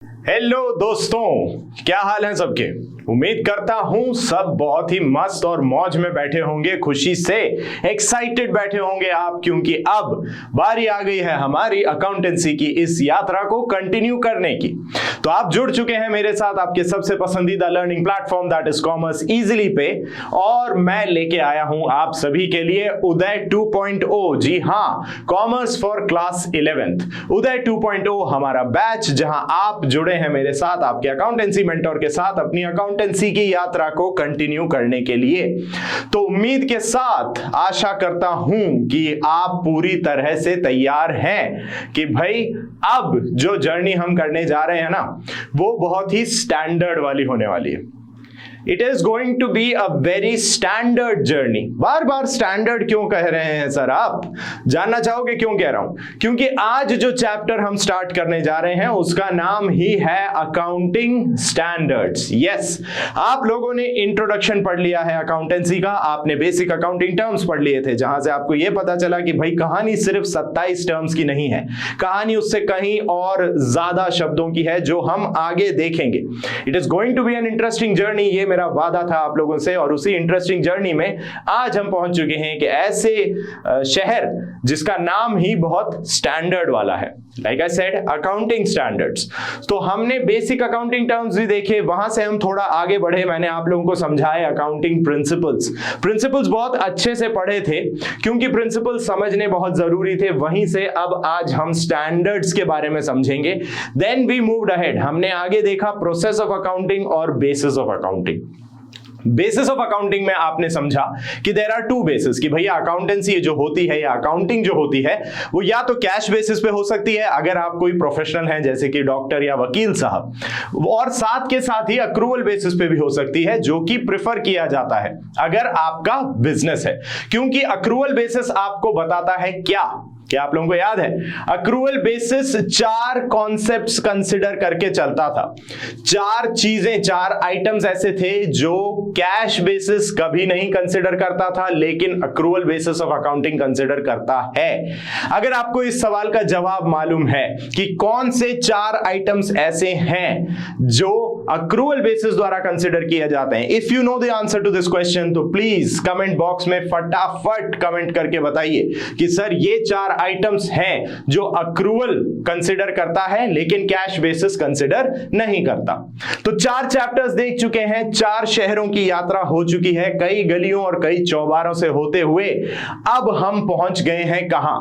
Hello दोस्तों, क्या हाल है सबके। उम्मीद करता हूं सब बहुत ही मस्त और मौज में बैठे होंगे, खुशी से एक्साइटेड बैठे होंगे आप, क्योंकि अब बारी आ गई है हमारी अकाउंटेंसी की इस यात्रा को कंटिन्यू करने की। तो आप जुड़ चुके हैं मेरे साथ आपके सबसे पसंदीदा learning platform that is commerce easily पे, और मैं लेके आया हूं आप सभी के लिए उदय 2.0। जी हां, कॉमर्स फॉर क्लास 11th उदय 2.0 हमारा बैच, जहां आप जुड़े हैं मेरे साथ आपके अकाउंटेंसी मेंटोर के साथ अपनी अकाउंटेंसी की यात्रा को कंटिन्यू करने के लिए। तो उम्मीद के साथ आशा करता हूं कि आप पूरी तरह से तैयार हैं कि भाई अब जो जर्नी हम करने जा रहे हैं ना, वो बहुत ही स्टैंडर्ड वाली होने वाली है। It is going to be a very standard journey. बार बार स्टैंडर्ड क्यों कह रहे हैं सर आप? जानना चाहोगे क्यों कह रहा हूं? क्योंकि आज जो चैप्टर हम स्टार्ट करने जा रहे हैं उसका नाम ही है अकाउंटिंग स्टैंडर्ड्स। यस, आप लोगों ने इंट्रोडक्शन पढ़ लिया है अकाउंटेंसी का, आपने बेसिक अकाउंटिंग टर्म्स पढ़ लिए थे, जहां से आपको यह पता चला कि भाई कहानी सिर्फ 27 टर्म्स की नहीं है, कहानी उससे कहीं और ज्यादा शब्दों की है जो हम आगे देखेंगे। It is going to be an interesting journey, ये मेरा वादा था आप लोगों से, और उसी इंटरेस्टिंग जर्नी में आज हम पहुंच चुके हैं कि ऐसे शहर जिसका नाम ही बहुत स्टैंडर्ड वाला है। Like I said, accounting standards. तो हमने बेसिक अकाउंटिंग टर्म्स भी देखे, वहां से हम थोड़ा आगे बढ़े, मैंने आप लोगों को समझाए अकाउंटिंग प्रिंसिपल्स बहुत अच्छे से पढ़े थे, क्योंकि प्रिंसिपल्स समझने बहुत जरूरी थे। वहीं से अब आज हम स्टैंडर्ड्स के बारे में समझेंगे। देन वी मूव्ड अहेड, हमने आगे देखा प्रोसेस ऑफ अकाउंटिंग और basis of accounting. Basis of accounting में आपने समझा कि देयर आर टू बेसिस, कि भैया अकाउंटेंसी जो होती है या अकाउंटिंग जो होती है वो या तो कैश बेसिस पे हो सकती है अगर आप कोई प्रोफेशनल हैं जैसे कि डॉक्टर या वकील साहब, और साथ के साथ ही अक्रूवल बेसिस पे भी हो सकती है, जो कि प्रेफर किया जाता है अगर आपका बिजनेस है। क्योंकि अक्रूवल बेसिस आपको बताता है क्या आप लोगों को याद है? अक्रूवल बेसिस 4 कॉन्सेप्ट्स कंसिडर करके चलता था। 4 चीजें, 4 आइटम्स ऐसे थे जो कैश बेसिस कभी नहीं कंसिडर करता था, लेकिन accrual basis of accounting consider करता है। अगर आपको इस सवाल का जवाब मालूम है कि कौन से 4 आइटम्स ऐसे हैं जो अक्रूवल बेसिस द्वारा कंसिडर किए जाते हैं, if you know the answer to this question, तो प्लीज कमेंट बॉक्स में फटाफट कमेंट करके बताइए कि सर ये 4 आइटम्स हैं जो अक्रूवल कंसिडर करता है लेकिन कैश बेसिस कंसिडर नहीं करता। तो 4 चैप्टर्स देख चुके हैं, 4 शहरों की यात्रा हो चुकी है, कई गलियों और कई चौबारों से होते हुए अब हम पहुंच गए हैं कहां?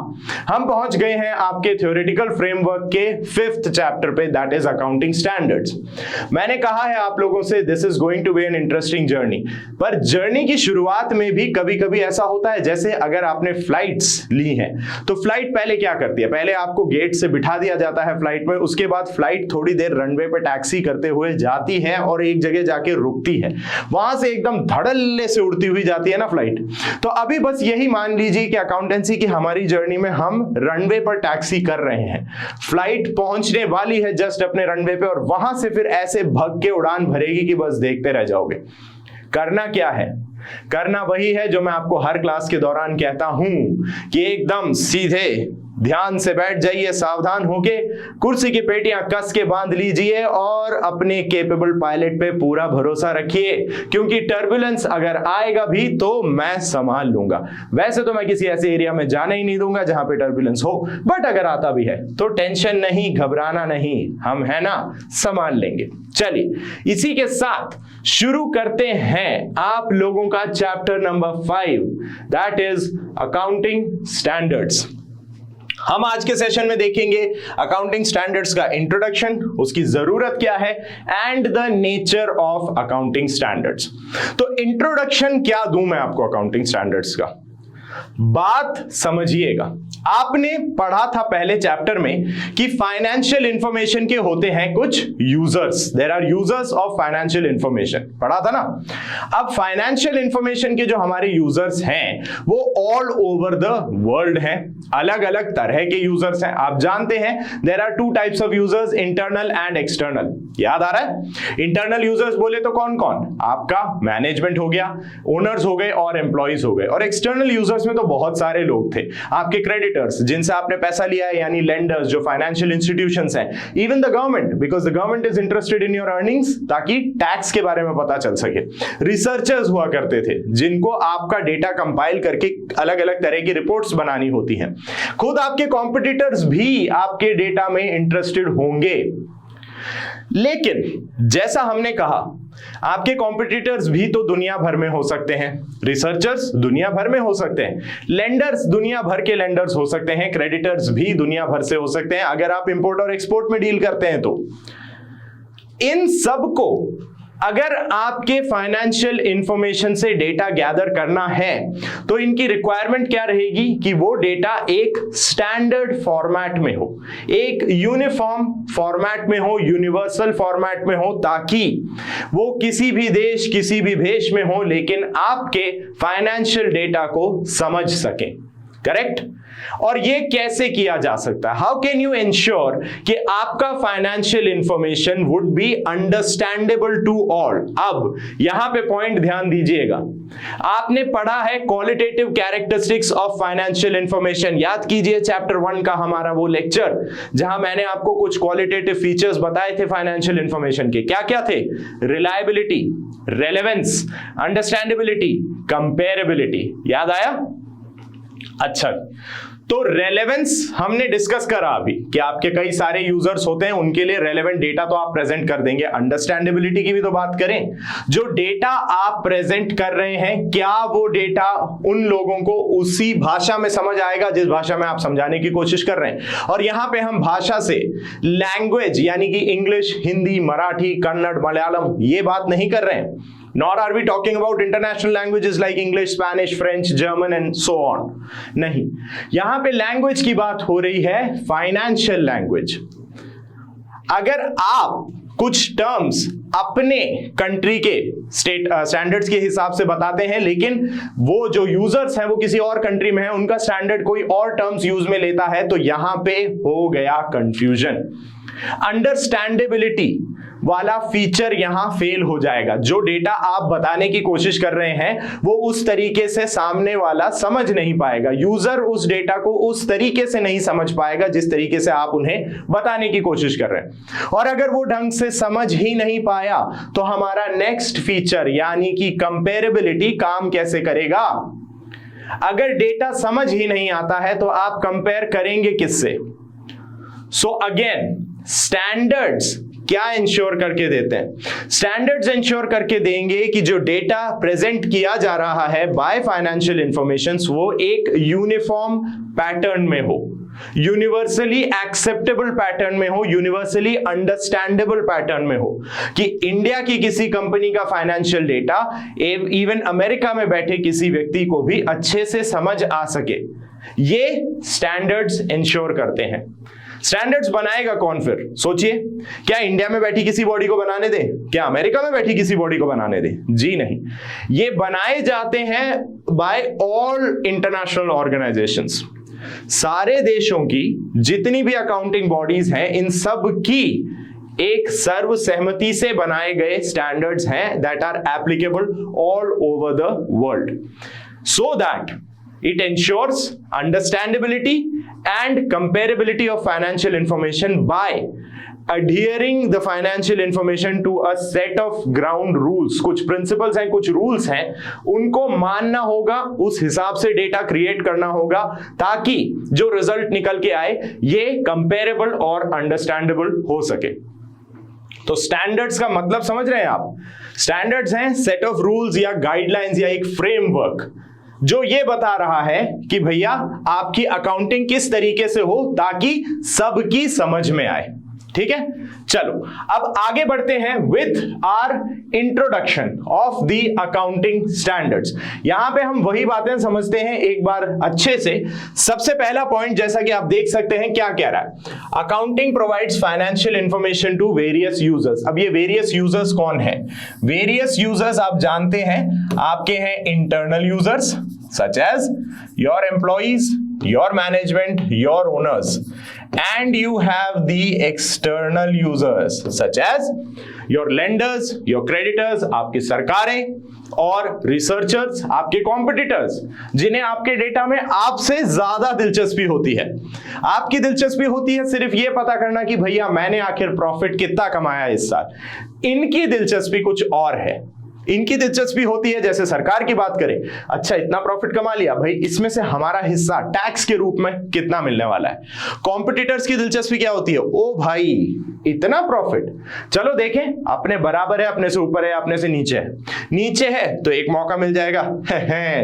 हम पहुंच गए हैं आपके थ्योरेटिकल फ्रेमवर्क के 5th चैप्टर पे, दैट इज अकाउंटिंग स्टैंडर्ड्स। मैंने कहा है आप लोगों से this is going to be an interesting journey, पर जर्नी की शुरुआत में भी कभी कभी ऐसा होता है, जैसे अगर आपने फ्लाइट्स ली हैं तो फ्लाइट पहले क्या करती है? पहले आपको गेट से बिठा दिया जाता है फ्लाइट में, उसके बाद फ्लाइट थोड़ी देर रनवे पे टैक्सी करते हुए जाती है और एक जगह जाके रुकती है, वहां से एकदम धड़ल्ले से उड़ती हुई जाती है ना फ्लाइट। तो अभी बस यही मान लीजिए कि अकाउंटेंसी की हमारी जर्नी में हम रनवे पर टैक्सी कर रहे हैं, फ्लाइट पहुंचने वाली है जस्ट अपने रनवे पे, और वहां से फिर ऐसे भग के उड़ान भरेगी कि बस देखते रह जाओगे। करना क्या है? करना वही है जो मैं आपको हर क्लास के दौरान कहता हूं कि एकदम सीधे ध्यान से बैठ जाइए, सावधान होके कुर्सी की पेटियां कस के बांध लीजिए और अपने कैपेबल पायलट पे पूरा भरोसा रखिए, क्योंकि टर्बुलेंस अगर आएगा भी तो मैं संभाल लूंगा। वैसे तो मैं किसी ऐसे एरिया में जाने ही नहीं दूंगा जहां पे टर्बुलेंस हो, बट अगर आता भी है तो टेंशन नहीं, घबराना नहीं, हम है ना, संभाल लेंगे। चलिए इसी के साथ शुरू करते हैं आप लोगों का chapter number 5, that is accounting standards. हम आज के सेशन में देखेंगे अकाउंटिंग स्टैंडर्ड्स का इंट्रोडक्शन, उसकी जरूरत क्या है, and the nature of accounting standards. तो इंट्रोडक्शन क्या दूं मैं आपको अकाउंटिंग स्टैंडर्ड्स का? बात समझिएगा, आपने पढ़ा था पहले चैप्टर में कि फाइनेंशियल इंफॉर्मेशन के होते हैं कुछ users, there are users of financial information, पढ़ा था ना। अब फाइनेंशियल इंफॉर्मेशन के जो हमारे यूजर्स हैं वो ऑल ओवर द वर्ल्ड हैं, अलग अलग तरह के यूजर्स हैं। आप जानते हैं there are 2 types of users, internal and external. याद आ रहा है? इंटरनल यूजर्स बोले तो कौन कौन? आपका मैनेजमेंट हो गया, ओनर्स हो गए और एम्प्लॉइज हो गए, और एक्सटर्नल यूजर्स में तो बहुत सारे लोग थे, आपके क्रेडिट कॉम्पिटिटर्स जिनसे आपने पैसा लिया है, यानी लेंडर्स जो फाइनेंशियल इंस्टीट्यूशंस हैं, even the government, because the government is interested in your earnings, ताकि टैक्स के बारे में पता चल सके। रिसर्चर्स हुआ करते थे जिनको आपका डेटा कंपाइल करके अलग अलग तरह की रिपोर्ट्स बनानी होती हैं। खुद आपके कॉम्पिटिटर्स भी आपके डेटा में इंटरेस्टेड होंगे। लेकिन जैसा हमने कहा, आपके कॉम्पिटिटर्स भी तो दुनिया भर में हो सकते हैं, रिसर्चर्स दुनिया भर में हो सकते हैं, लेंडर्स दुनिया भर के लेंडर्स हो सकते हैं, क्रेडिटर्स भी दुनिया भर से हो सकते हैं अगर आप इंपोर्ट और एक्सपोर्ट में डील करते हैं तो। इन सब को अगर आपके फाइनेंशियल इंफॉर्मेशन से डेटा गैदर करना है तो इनकी रिक्वायरमेंट क्या रहेगी कि वो डेटा एक स्टैंडर्ड फॉर्मेट में हो, एक यूनिफॉर्म फॉर्मेट में हो, यूनिवर्सल फॉर्मेट में हो, ताकि वो किसी भी देश किसी भी भेष में हो लेकिन आपके फाइनेंशियल डेटा को समझ सकें। करेक्ट? और ये कैसे किया जा सकता है? हाउ कैन यू इंश्योर कि आपका financial information would be understandable to all? अब यहां पे पॉइंट ध्यान दीजिएगा। आपने पढ़ा है qualitative characteristics of financial information. याद कीजिए चैप्टर 1 का हमारा वो लेक्चर जहां मैंने आपको कुछ क्वालिटेटिव फीचर्स बताए थे फाइनेंशियल इंफॉर्मेशन के। क्या क्या थे? Reliability, relevance, understandability, comparability. याद आया? अच्छा, तो रेलेवेंस हमने डिस्कस करा अभी कि आपके कई सारे यूजर्स होते हैं, उनके लिए रेलेवेंट डेटा तो आप प्रेजेंट कर देंगे। अंडरस्टैंडेबिलिटी की भी तो बात करें, जो डेटा आप प्रेजेंट कर रहे हैं क्या वो डेटा उन लोगों को उसी भाषा में समझ आएगा जिस भाषा में आप समझाने की कोशिश कर रहे हैं। और यहां पे हम भाषा से लैंग्वेज यानी कि इंग्लिश, हिंदी, मराठी, कन्नड़, मलयालम ये बात नहीं कर रहे हैं। Nor are we talking about international languages like English, Spanish, French, German and so on. नहीं, यहां पे लैंग्वेज की बात हो रही है, फाइनेंशियल लैंग्वेज। अगर आप कुछ टर्म्स अपने कंट्री के स्टैंडर्ड्स के हिसाब से बताते हैं लेकिन वो जो यूजर्स हैं वो किसी और कंट्री में है, उनका स्टैंडर्ड कोई और टर्म्स यूज में लेता है, तो यहां पे हो गया कंफ्यूजन। अंडरस्टैंडेबिलिटी वाला फीचर यहां फेल हो जाएगा। जो डेटा आप बताने की कोशिश कर रहे हैं वो उस तरीके से सामने वाला समझ नहीं पाएगा, यूजर उस डेटा को उस तरीके से नहीं समझ पाएगा जिस तरीके से आप उन्हें बताने की कोशिश कर रहे हैं। और अगर वो ढंग से समझ ही नहीं पाया तो हमारा नेक्स्ट फीचर यानी कि कंपेरेबिलिटी काम कैसे करेगा? अगर डेटा समझ ही नहीं आता है तो आप कंपेयर करेंगे किससे? सो अगेन, स्टैंडर्ड्स क्या इंश्योर करके देते हैं? स्टैंडर्ड्स इंश्योर करके देंगे कि जो डेटा प्रेजेंट किया जा रहा है बाय फाइनेंशियल इंफॉर्मेशन वो एक यूनिफॉर्म पैटर्न में हो, यूनिवर्सली एक्सेप्टेबल पैटर्न में हो, यूनिवर्सली अंडरस्टैंडेबल पैटर्न में हो, कि इंडिया की किसी कंपनी का फाइनेंशियल डेटा इवन अमेरिका में बैठे किसी व्यक्ति को भी अच्छे से समझ आ सके। ये स्टैंडर्ड्स इंश्योर करते हैं। स्टैंडर्ड्स बनाएगा कौन फिर? सोचिए, क्या इंडिया में बैठी किसी बॉडी को बनाने दे? क्या अमेरिका में बैठी किसी बॉडी को बनाने दे? जी नहीं, ये बनाए जाते हैं बाय ऑल इंटरनेशनल ऑर्गेनाइजेशंस। सारे देशों की जितनी भी अकाउंटिंग बॉडीज हैं इन सब की एक सर्व सहमति से बनाए गए स्टैंडर्ड्स हैं that are applicable all over the world, so that it ensures understandability and comparability of financial information by adhering the financial information to a set of ground rules। कुछ principles हैं, कुछ rules हैं, उनको मानना होगा, उस हिसाब से डेटा क्रिएट करना होगा ताकि जो रिजल्ट निकल के आए ये कंपेरेबल और अंडरस्टैंडेबल हो सके। तो स्टैंडर्ड्स का मतलब समझ रहे हैं आप? स्टैंडर्ड्स हैं सेट ऑफ रूल्स या गाइडलाइंस या एक फ्रेमवर्क जो ये बता रहा है कि भैया आपकी अकाउंटिंग किस तरीके से हो ताकि सबकी समझ में आए। ठीक है, चलो अब आगे बढ़ते हैं with our introduction of the accounting standards. यहां पे हम वही बातें समझते हैं एक बार अच्छे से। सबसे पहला पॉइंट जैसा कि आप देख सकते हैं क्या कह रहा है, accounting provides financial information to various users. अब ये वेरियस यूजर्स कौन है? वेरियस यूजर्स आप जानते हैं आपके हैं internal users such as your employees, your management, your owners, and you have the external users such as your lenders, your creditors, आपकी सरकारें और रिसर्चर्स, आपके कॉम्पिटिटर्स, जिन्हें आपके डेटा में आपसे ज्यादा दिलचस्पी होती है। आपकी दिलचस्पी होती है सिर्फ ये पता करना कि भैया मैंने आखिर प्रॉफिट कितना कमाया इस साल। इनकी दिलचस्पी कुछ और है। इनकी दिलचस्पी होती है, जैसे सरकार की बात करें, अच्छा इतना प्रॉफिट कमा लिया भाई, इसमें से हमारा हिस्सा टैक्स के रूप में कितना मिलने वाला है। कॉम्पिटिटर्स की दिलचस्पी क्या होती है, ओ भाई इतना प्रॉफिट, चलो देखें अपने बराबर है, अपने से ऊपर है, अपने से नीचे है। नीचे है तो एक मौका मिल जाएगा,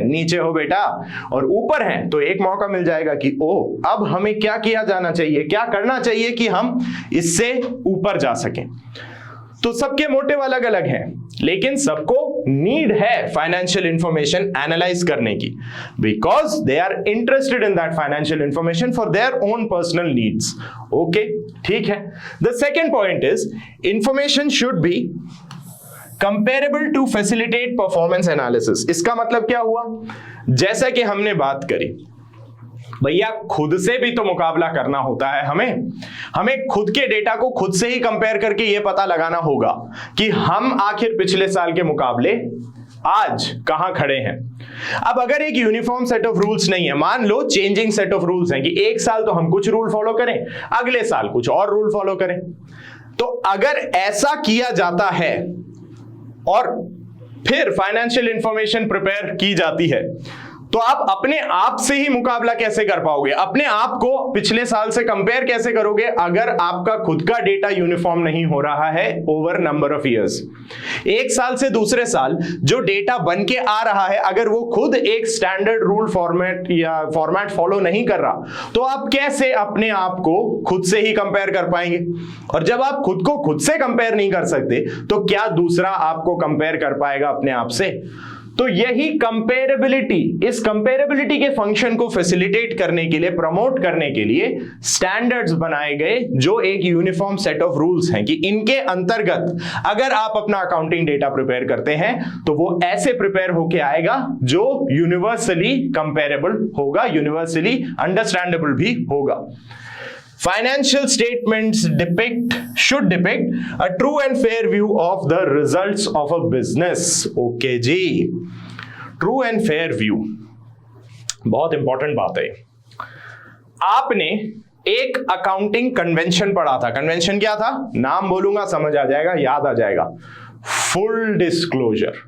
नीचे हो बेटा, और ऊपर है तो एक मौका मिल जाएगा कि ओ अब हमें क्या किया जाना चाहिए, क्या करना चाहिए कि हम इससे ऊपर जा सकें। तो सबके मोटिव अलग अलग हैं, लेकिन सबको नीड है फाइनेंशियल इंफॉर्मेशन एनालाइज करने की, because they are interested in that financial information for their own personal needs. Okay, ठीक है। The second point is information should be comparable to facilitate performance analysis. इसका मतलब क्या हुआ, जैसा कि हमने बात करी, भैया खुद से भी तो मुकाबला करना होता है, हमें खुद के डेटा को खुद से ही कंपेयर करके यह पता लगाना होगा कि हम आखिर पिछले साल के मुकाबले आज कहां खड़े हैं। अब अगर एक यूनिफॉर्म सेट ऑफ रूल्स नहीं है, मान लो चेंजिंग सेट ऑफ रूल्स हैं कि एक साल तो हम कुछ रूल फॉलो करें, अगले साल कुछ और रूल फॉलो करें, तो अगर ऐसा किया जाता है और फिर फाइनेंशियल इंफॉर्मेशन प्रिपेयर की जाती है, तो आप अपने आप से ही मुकाबला कैसे कर पाओगे, अपने आप को पिछले साल से कंपेयर कैसे करोगे अगर आपका खुद का डेटा यूनिफॉर्म नहीं हो रहा है ओवर नंबर ऑफ इयर्स। एक साल से दूसरे साल जो डेटा बन के आ रहा है, अगर वो खुद एक स्टैंडर्ड रूल फॉर्मेट या फॉर्मेट फॉलो नहीं कर रहा, तो आप कैसे अपने आप को खुद से ही कंपेयर कर पाएंगे। और जब आप खुद को खुद से कंपेयर नहीं कर सकते, तो क्या दूसरा आपको कंपेयर कर पाएगा अपने आप से। तो यही कंपेरेबिलिटी, इस कंपेरेबिलिटी के फंक्शन को फैसिलिटेट करने के लिए, प्रमोट करने के लिए स्टैंडर्ड्स बनाए गए, जो एक यूनिफॉर्म सेट ऑफ रूल्स हैं कि इनके अंतर्गत अगर आप अपना अकाउंटिंग डेटा प्रिपेयर करते हैं तो वो ऐसे प्रिपेयर होके आएगा जो यूनिवर्सली कंपेरेबल होगा, यूनिवर्सली अंडरस्टैंडेबल भी होगा। Financial statements should depict a true and fair view of the results of a business. Okay जी, true and fair view बहुत इंपॉर्टेंट बात है। आपने एक अकाउंटिंग कन्वेंशन पढ़ा था, कन्वेंशन क्या था, नाम बोलूंगा समझ आ जाएगा, याद आ जाएगा, full disclosure.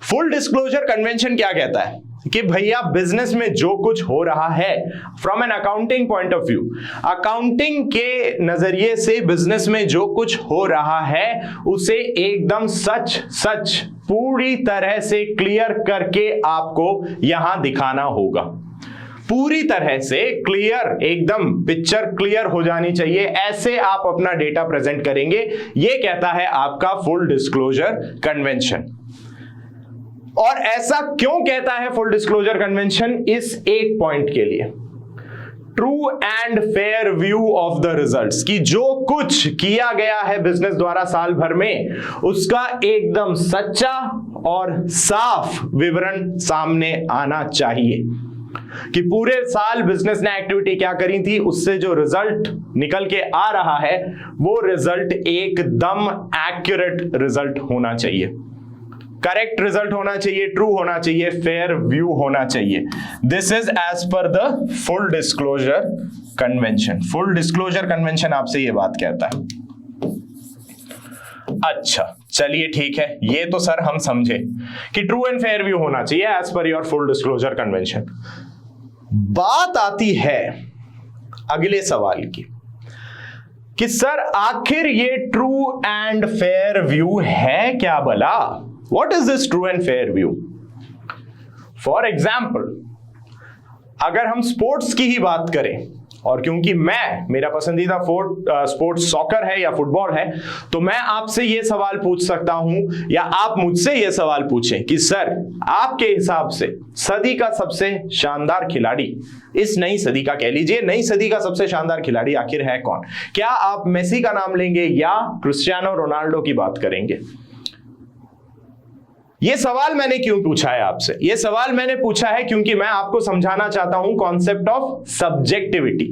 Full disclosure convention क्या कहता है कि भैया बिजनेस में जो कुछ हो रहा है from an accounting point of view, accounting के नजरिए से बिजनेस में जो कुछ हो रहा है उसे एकदम सच पूरी तरह से क्लियर करके आपको यहां दिखाना होगा। पूरी तरह से क्लियर, एकदम पिक्चर क्लियर हो जानी चाहिए, ऐसे आप अपना डेटा प्रेजेंट करेंगे। यह कहता है आपका फुल डिस्क्लोजर कन्वेंशन। और ऐसा क्यों कहता है फुल डिस्क्लोजर कन्वेंशन, इस एक पॉइंट के लिए, true and fair view of the results, कि जो कुछ किया गया है बिजनेस द्वारा साल भर में उसका एकदम सच्चा और साफ विवरण सामने आना चाहिए कि पूरे साल बिजनेस ने एक्टिविटी क्या करी थी, उससे जो रिजल्ट निकल के आ रहा है वो रिजल्ट एकदम एक्यूरेट रिजल्ट होना चाहिए, करेक्ट रिजल्ट होना चाहिए, ट्रू होना चाहिए, फेयर व्यू होना चाहिए। This is as per the full disclosure convention. Full disclosure convention आपसे ये बात कहता है। अच्छा चलिए ठीक है, ये तो सर हम समझे कि ट्रू एंड फेयर व्यू होना चाहिए as per your full disclosure convention. बात आती है अगले सवाल की कि सर आखिर ये ट्रू एंड फेयर व्यू है क्या भला? What is this true and fair view? For example, अगर हम स्पोर्ट्स की ही बात करें, और क्योंकि मेरा पसंदीदा स्पोर्ट्स सॉकर है या फुटबॉल है, तो मैं आपसे यह सवाल पूछ सकता हूं या आप मुझसे यह सवाल पूछें कि सर आपके हिसाब से सदी का सबसे शानदार खिलाड़ी, इस नई सदी का कह लीजिए, नई सदी का सबसे शानदार खिलाड़ी आखिर है कौन? क्या आप मेसी का नाम लेंगे या क्रिस्टियानो रोनाल्डो की बात करेंगे? ये सवाल मैंने क्यों पूछा है आपसे? ये सवाल मैंने पूछा है क्योंकि मैं आपको समझाना चाहता हूं कॉन्सेप्ट ऑफ सब्जेक्टिविटी।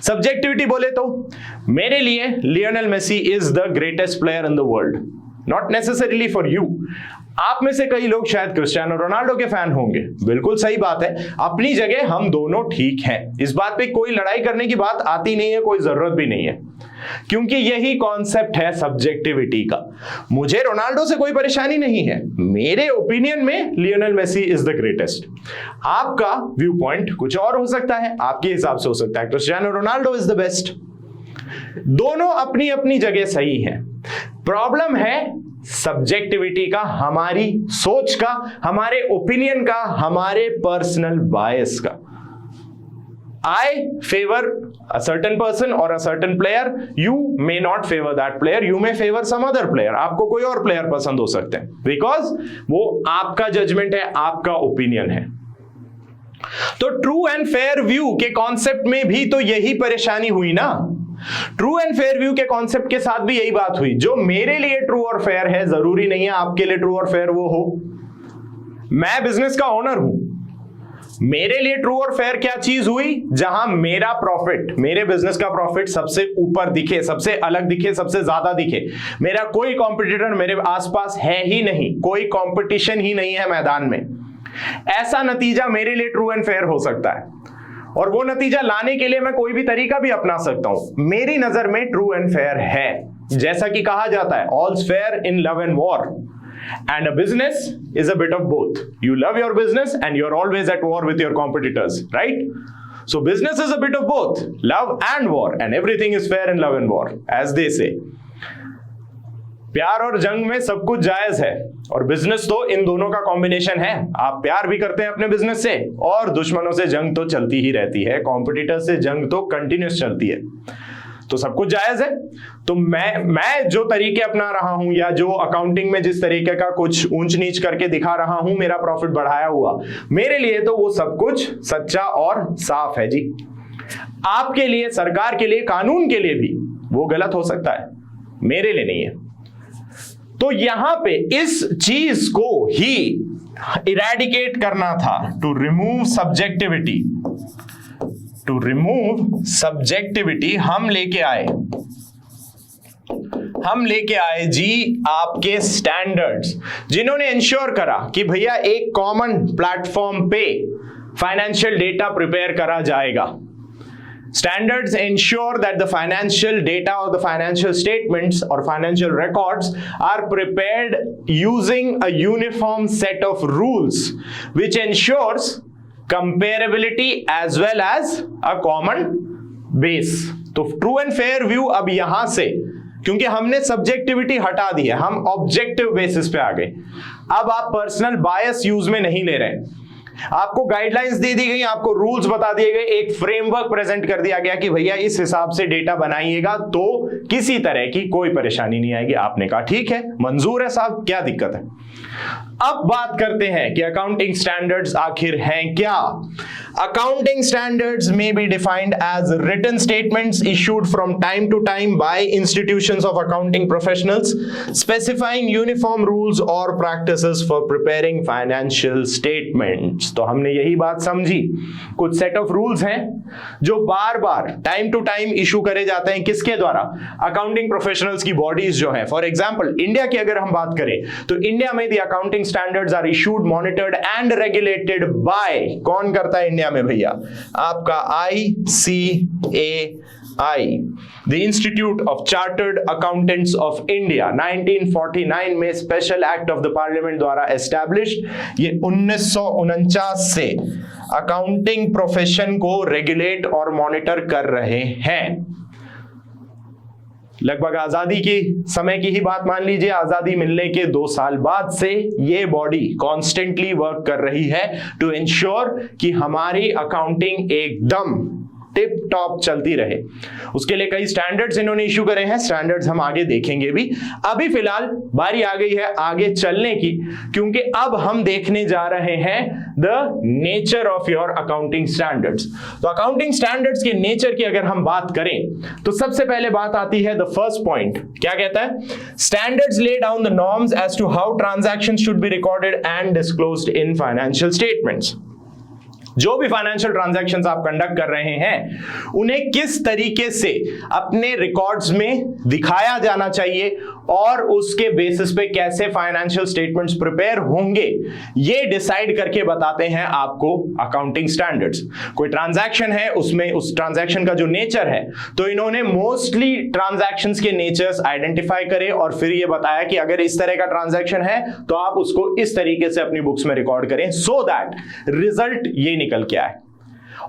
सब्जेक्टिविटी बोले तो मेरे लिए Lionel Messi is the greatest player in the world, not necessarily for you. आप में से कई लोग शायद क्रिस्टियानो रोनाल्डो के फैन होंगे, बिल्कुल सही बात है, अपनी जगह हम दोनों ठीक हैं, इस बात पे कोई लड़ाई करने की बात आती नहीं है, कोई जरूरत भी नहीं है, क्योंकि यही कॉन्सेप्ट है सब्जेक्टिविटी का। मुझे रोनाल्डो से कोई परेशानी नहीं है, मेरे ओपिनियन में Lionel Messi is the greatest. आपका व्यू पॉइंट कुछ और हो सकता है, आपके हिसाब से हो सकता है Cristiano Ronaldo is the best. दोनों अपनी अपनी जगह सही हैं। प्रॉब्लम है सब्जेक्टिविटी का, हमारी सोच का, हमारे ओपिनियन का, हमारे पर्सनल बायस का। I favor a certain person or a certain player. You may not favor that player. You may favor some other player. आपको कोई और प्लेयर पसंद हो सकते हैं, बिकॉज वो आपका जजमेंट है, आपका ओपिनियन है। तो ट्रू एंड फेयर व्यू के कॉन्सेप्ट में भी तो यही परेशानी हुई ना। ट्रू एंड फेयर व्यू के कॉन्सेप्ट के साथ भी यही बात हुई। जो मेरे लिए ट्रू और फेयर है, जरूरी नहीं है आपके लिए ट्रू और फेयर वो हो। मैं बिजनेस का ओनर हूं, मेरे लिए ट्रू और फेयर क्या चीज हुई? जहां मेरा प्रॉफिट, मेरे बिजनेस का प्रॉफिट सबसे ऊपर दिखे, सबसे अलग दिखे, सबसे ज्यादा दिखे। मेरा कोई कॉम्पिटिटर मेरे आसपास है ही नहीं, कोई कंपटीशन ही नहीं है मैदान में। ऐसा नतीजा मेरे लिए ट्रू एंड फेयर हो सकता है, और वो नतीजा लाने के लिए मैं कोई भी तरीका भी अपना सकता हूं। मेरी नजर में ट्रू एंड फेयर है, जैसा कि कहा जाता है all's fair in love and war, and a business is a bit of both. You love your business and you're always at war with your competitors, right? So business is a bit of both, love and war, and everything is fair in love and war, as they say. प्यार और जंग में सब कुछ जायज है, और business तो इन दोनों का कॉम्बिनेशन है। आप प्यार भी करते हैं अपने बिजनेस से, और दुश्मनों से जंग तो चलती ही रहती है, कॉम्पिटिटर से जंग तो कंटिन्यूस चलती है, तो सब कुछ जायज है। तो मैं जो तरीके अपना रहा हूं, या जो अकाउंटिंग में जिस तरीके का कुछ ऊंच नीच करके दिखा रहा हूं, मेरा प्रॉफिट बढ़ाया हुआ, मेरे लिए तो वो सब कुछ सच्चा और साफ है जी। आपके लिए, सरकार के लिए, कानून के लिए भी वो गलत हो सकता है, मेरे लिए नहीं है। तो यहां पे इस चीज को ही इरेडिकेट करना था, to remove subjectivity. To remove subjectivity हम लेके आए जी आपके स्टैंडर्ड्स, जिन्होंने इंश्योर करा कि भैया एक कॉमन प्लेटफॉर्म पे फाइनेंशियल डेटा प्रिपेयर करा जाएगा। Standards ensure that the financial data or the financial statements or financial records are prepared using a uniform set of rules which ensures comparability as well as a common base। तो true and fair view अब यहां से, क्योंकि हमने subjectivity हटा दी है, हम objective basis पे आ गए। अब आप पर्सनल बायस यूज में नहीं ले रहे, आपको गाइडलाइंस दे दी गई, आपको रूल्स बता दिए गए, एक फ्रेमवर्क प्रेजेंट कर दिया गया कि भैया इस हिसाब से डेटा बनाइएगा तो किसी तरह की कोई परेशानी नहीं आएगी। आपने कहा ठीक है, मंजूर है साहब, क्या दिक्कत है। अब बात करते हैं कि अकाउंटिंग स्टैंडर्ड्स आखिर हैं क्या। Accounting standards may be defined as written statements issued from time to time by institutions of accounting professionals specifying uniform rules or practices for preparing financial statements। तो हमने यही बात समझी, कुछ सेट ऑफ रूल्स हैं जो बार बार टाइम टू टाइम इशू करे जाते हैं, किसके द्वारा? अकाउंटिंग प्रोफेशनल्स की बॉडीज जो है। फॉर एग्जांपल इंडिया की अगर हम बात करें तो इंडिया में the accounting standards are issued, monitored and regulated by, कौन करता है इंडिया में भैया? आपका ICAI, the institute of chartered accountants of India, 1949 में special act of the parliament द्वारा एस्टैब्लिश्ड। ये 1949 से अकाउंटिंग प्रोफेशन को रेगुलेट और मॉनिटर कर रहे हैं। लगभग आजादी की समय की ही बात मान लीजिए, आजादी मिलने के 2 साल बाद से ये बॉडी कॉन्स्टेंटली वर्क कर रही है टू इंश्योर कि हमारी अकाउंटिंग एकदम टिप टॉप चलती रहे। उसके लिए कई स्टैंडर्ड्स इन्होंने इशू करे हैं, स्टैंडर्ड्स हम आगे देखेंगे भी। अभी फिलहाल बारी आ गई है आगे चलने की, क्योंकि अब हम देखने जा रहे हैं the nature of your accounting standards. तो अकाउंटिंग स्टैंडर्ड्स के नेचर की अगर हम बात करें तो सबसे पहले बात आती है द फर्स्ट पॉइंट। क्या कहता है? Standards lay down the norms as to how transactions should be recorded and disclosed in financial statements. जो भी फाइनेंशियल ट्रांजैक्शंस आप कंडक्ट कर रहे हैं उन्हें किस तरीके से अपने रिकॉर्ड्स में दिखाया जाना चाहिए और उसके बेसिस पे कैसे फाइनेंशियल स्टेटमेंट्स प्रिपेयर होंगे, ये डिसाइड करके बताते हैं आपको अकाउंटिंग स्टैंडर्ड्स। कोई ट्रांजैक्शन है, उसमें उस ट्रांजैक्शन का जो नेचर है, तो इन्होंने मोस्टली ट्रांजैक्शंस के नेचर्स आइडेंटिफाई करे और फिर ये बताया कि अगर इस तरह का ट्रांजैक्शन है तो आप उसको इस तरीके से अपनी बुक्स में रिकॉर्ड करें, सो दैट रिजल्ट ये निकल के आए।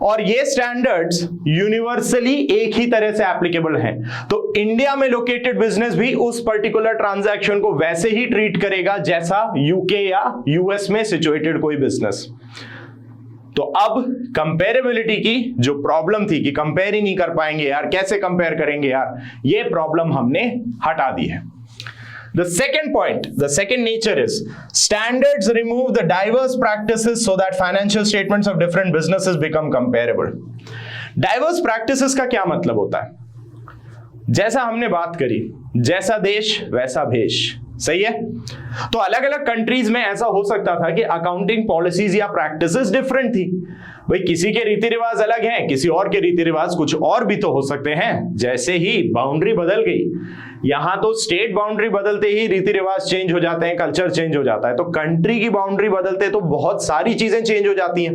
और ये स्टैंडर्ड्स यूनिवर्सली एक ही तरह से एप्लीकेबल हैं। तो इंडिया में लोकेटेड बिजनेस भी उस पर्टिकुलर ट्रांजैक्शन को वैसे ही ट्रीट करेगा जैसा यूके या यूएस में सिचुएटेड कोई बिजनेस। तो अब कंपेरेबिलिटी की जो प्रॉब्लम थी कि कंपेयर ही नहीं कर पाएंगे यार, कैसे कंपेयर करेंगे यार, ये प्रॉब्लम हमने हटा दी है। The second point, the second nature is standards remove the diverse practices so that financial statements of different businesses become comparable. Diverse practices का क्या मतलब होता है? जैसा हमने बात करी, जैसा देश वैसा भेष, सही है? तो अलग अलग कंट्रीज में ऐसा हो सकता था कि अकाउंटिंग पॉलिसीज या प्रैक्टिसेस डिफरेंट थी। भाई किसी के रीति रिवाज अलग हैं, किसी और के रीति रिवाज कुछ और भी तो हो सकते हैं। जैसे ही बाउंड्री बदल गई, यहां तो स्टेट बाउंड्री बदलते ही रीति रिवाज चेंज हो जाते हैं, कल्चर चेंज हो जाता है। तो कंट्री की बाउंड्री बदलते तो बहुत सारी चीजें चेंज हो जाती हैं।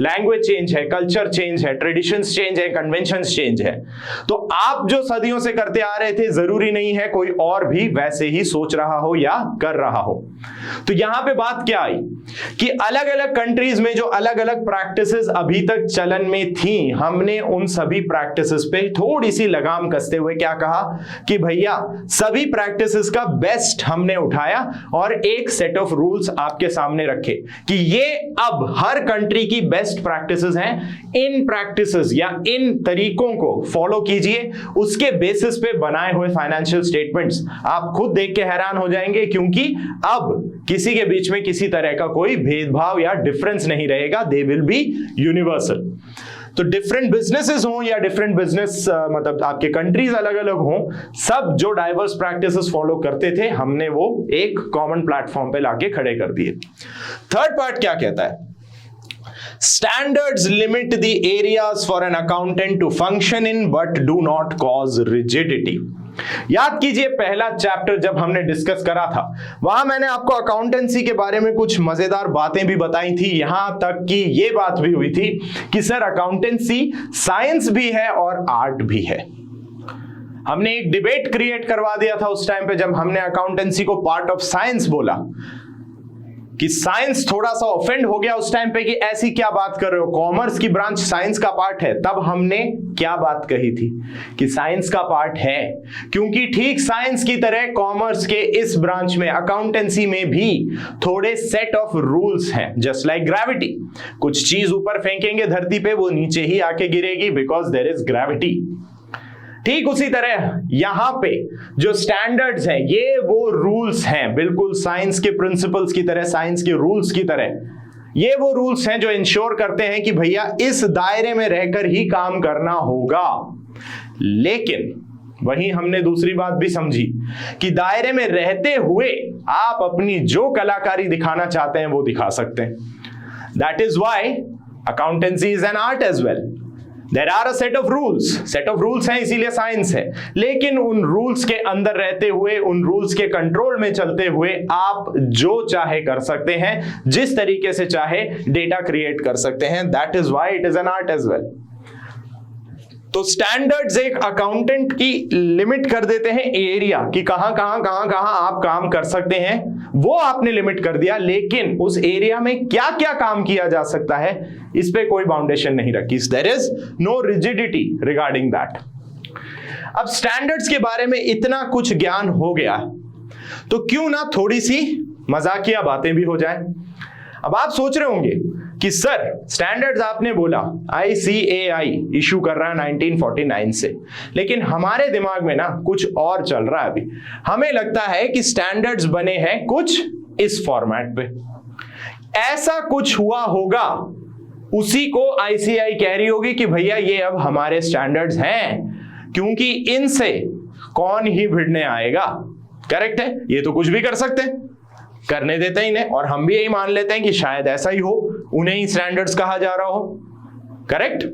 लैंग्वेज चेंज है, कल्चर चेंज है, ट्रेडिशंस चेंज है, कन्वेंशंस चेंज है। तो आप जो सदियों से करते आ रहे थे, जरूरी नहीं है कोई और भी वैसे ही सोच रहा हो या कर रहा हो। तो यहां पे बात क्या आई कि अलग अलग कंट्रीज में जो अलग अलग प्रैक्टिसेस अभी तक चलन में थी, हमने उन सभी प्रैक्टिसेस पे थोड़ी सी लगाम कसते हुए क्या कहा कि भैया सभी प्रैक्टिसेस का बेस्ट हमने उठाया और एक सेट ऑफ रूल्स आपके सामने रखे कि ये अब हर कंट्री की बेस्ट प्रैक्टिसेस हैं। इन प्रैक्टिसेस या इन तरीकों को फॉलो कीजिए। उसके बेसिस पे बनाए हुए फाइनेंशियल स्टेटमेंट्स आप खुद देख के हैरान हो जाएंगे, क्योंकि अब किसी के बीच में किसी तरह का कोई भेदभाव या डिफरेंस नहीं रहेगा। They will be universal. तो डिफरेंट बिजनेसेस हों या डिफरेंट बिजनेस मतलब आपके कंट्रीज अलग अलग हों, सब जो डाइवर्स प्रैक्टिसेस फॉलो करते थे, हमने वो एक कॉमन प्लेटफॉर्म पे लाके खड़े कर दिए। थर्ड पार्ट क्या कहता है? Standards limit the areas for an accountant to function in but do not cause rigidity. याद कीजिए पहला चैप्टर जब हमने डिस्कस करा था, वहां मैंने आपको अकाउंटेंसी के बारे में कुछ मजेदार बातें भी बताई थी। यहां तक कि ये बात भी हुई थी कि सर अकाउंटेंसी साइंस भी है और आर्ट भी है। हमने एक डिबेट क्रिएट करवा दिया था उस टाइम पे जब हमने अकाउंटेंसी को पार्ट ऑफ साइंस बोला, कि साइंस थोड़ा सा ऑफेंड हो गया उस टाइम पे कि ऐसी क्या बात कर रहे हो, कॉमर्स की ब्रांच साइंस का पार्ट है। तब हमने क्या बात कही थी कि साइंस का पार्ट है, क्योंकि ठीक साइंस की तरह कॉमर्स के इस ब्रांच में अकाउंटेंसी में भी थोड़े सेट ऑफ रूल्स हैं। जस्ट लाइक ग्रेविटी, कुछ चीज ऊपर फेंकेंगे धरती पे, वो नीचे ही आके गिरेगी बिकॉज देयर इज ग्रेविटी। ठीक उसी तरह यहां पे जो स्टैंडर्ड्स हैं, ये वो रूल्स हैं, बिल्कुल साइंस के प्रिंसिपल्स की तरह, साइंस के रूल्स की तरह। ये वो रूल्स हैं जो इंश्योर करते हैं कि भैया इस दायरे में रहकर ही काम करना होगा। लेकिन वहीं हमने दूसरी बात भी समझी कि दायरे में रहते हुए आप अपनी जो कलाकारी दिखाना चाहते हैं वो दिखा सकते हैं। That is why accountancy is an art as well. There are a set of rules. Set of rules हैं, इसीलिए साइंस है। लेकिन उन रूल्स के अंदर रहते हुए, उन रूल्स के कंट्रोल में चलते हुए आप जो चाहे कर सकते हैं, जिस तरीके से चाहे डेटा क्रिएट कर सकते हैं। That is why it is an art as well. तो स्टैंडर्ड्स एक अकाउंटेंट की लिमिट कर देते हैं एरिया कि कहां आप काम कर सकते हैं, वो आपने लिमिट कर दिया। लेकिन उस एरिया में क्या क्या काम किया जा सकता है, इस पे कोई बाउंडेशन नहीं रखी। There is no rigidity regarding that. अब स्टैंडर्ड्स के बारे में इतना कुछ ज्ञान हो गया, तो क्यों ना थोड़ी सी मजाकिया बातें भी हो जाए। अब आप सोच रहे होंगे कि सर स्टैंडर्ड्स आपने बोला ICAI इशू कर रहा है 1949 से, लेकिन हमारे दिमाग में ना कुछ और चल रहा है। अभी हमें लगता है कि स्टैंडर्ड्स बने हैं कुछ इस फॉर्मेट पे, ऐसा कुछ हुआ होगा, उसी को ICAI कह रही होगी कि भैया ये अब हमारे स्टैंडर्ड्स हैं, क्योंकि इनसे कौन ही भिड़ने आएगा। करेक्ट है, ये तो कुछ भी कर सकते हैं, करने देते ही नहीं, और हम भी यही मान लेते हैं कि शायद ऐसा ही हो, उन्हें ही स्टैंडर्ड्स कहा जा रहा हो। करेक्ट।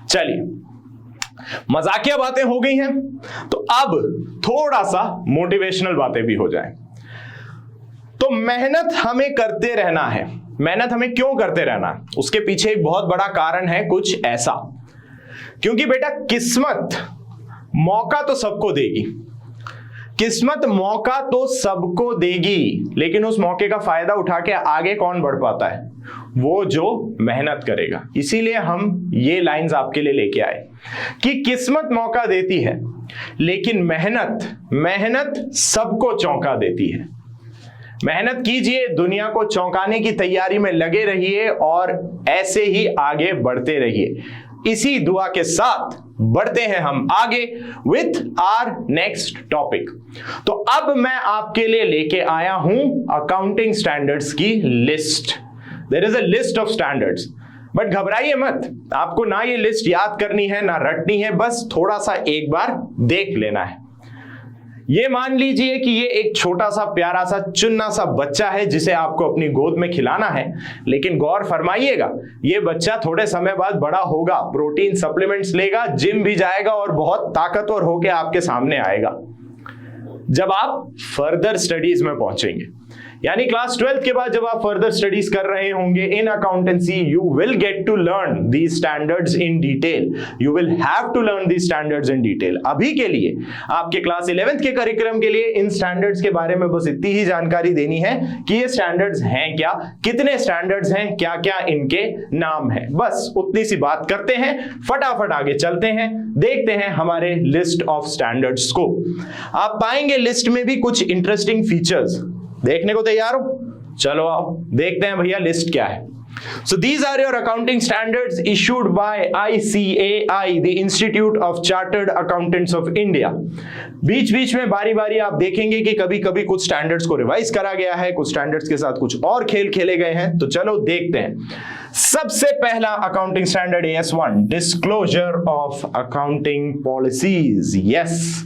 चलिए, मजाकिया बातें हो गई हैं, तो अब थोड़ा सा मोटिवेशनल बातें भी हो जाए। तो मेहनत हमें करते रहना है। मेहनत हमें क्यों करते रहना है, उसके पीछे एक बहुत बड़ा कारण है कुछ ऐसा, क्योंकि बेटा किस्मत मौका तो सबको देगी, किस्मत मौका तो सबको देगी, लेकिन उस मौके का फायदा उठा के आगे कौन बढ़ पाता है, वो जो मेहनत करेगा। इसीलिए हम ये लाइंस आपके लिए लेके आए कि किस्मत मौका देती है, लेकिन मेहनत सबको चौंका देती है। मेहनत कीजिए, दुनिया को चौंकाने की तैयारी में लगे रहिए और ऐसे ही आगे बढ़ते रहिए। इसी दुआ के साथ बढ़ते हैं हम आगे विथ आवर नेक्स्ट टॉपिक। तो अब मैं आपके लिए लेके आया हूं अकाउंटिंग स्टैंडर्ड्स की list. There is a list of standards, but घबराइए मत, आपको ना ये लिस्ट याद करनी है ना रटनी है, बस थोड़ा सा एक बार देख लेना है। ये मान लीजिए कि ये एक छोटा सा प्यारा सा चुन्ना सा बच्चा है जिसे आपको अपनी गोद में खिलाना है, लेकिन गौर फरमाइएगा ये बच्चा थोड़े समय बाद बड़ा होगा, प्रोटीन सप्लीमेंट्स लेगा, जिम भी जाएगा और बहुत ताकतवर होकर आपके सामने आएगा। जब आप फर्दर स्टडीज में पहुंचेंगे, यानी क्लास 12th के बाद जब आप फर्दर स्टडीज कर रहे होंगे in accountancy, you will get to learn these standards in detail, you will have to learn these standards in detail. अभी के लिए आपके क्लास 11th के करिकुलम के लिए इन स्टैंडर्ड्स के बारे में बस इतनी ही जानकारी देनी है कि ये स्टैंडर्ड्स हैं क्या, कितने स्टैंडर्ड्स हैं, क्या क्या इनके नाम है, बस उतनी सी बात करते हैं। फटाफट आगे चलते हैं, देखते हैं हमारे लिस्ट ऑफ स्टैंडर्ड्स को। आप पाएंगे लिस्ट में भी कुछ इंटरेस्टिंग फीचर्स, देखने को तैयार हो? चलो आओ देखते हैं भैया लिस्ट क्या है। So these are your accounting standards issued by ICAI, the Institute of Chartered Accountants of India. बीच बीच में बारी बारी आप देखेंगे कि कभी कभी कुछ स्टैंडर्ड्स को रिवाइज करा गया है, कुछ स्टैंडर्ड्स के साथ कुछ और खेल खेले गए हैं, तो चलो देखते हैं। सबसे पहला accounting standard AS1, disclosure of accounting policies. Yes,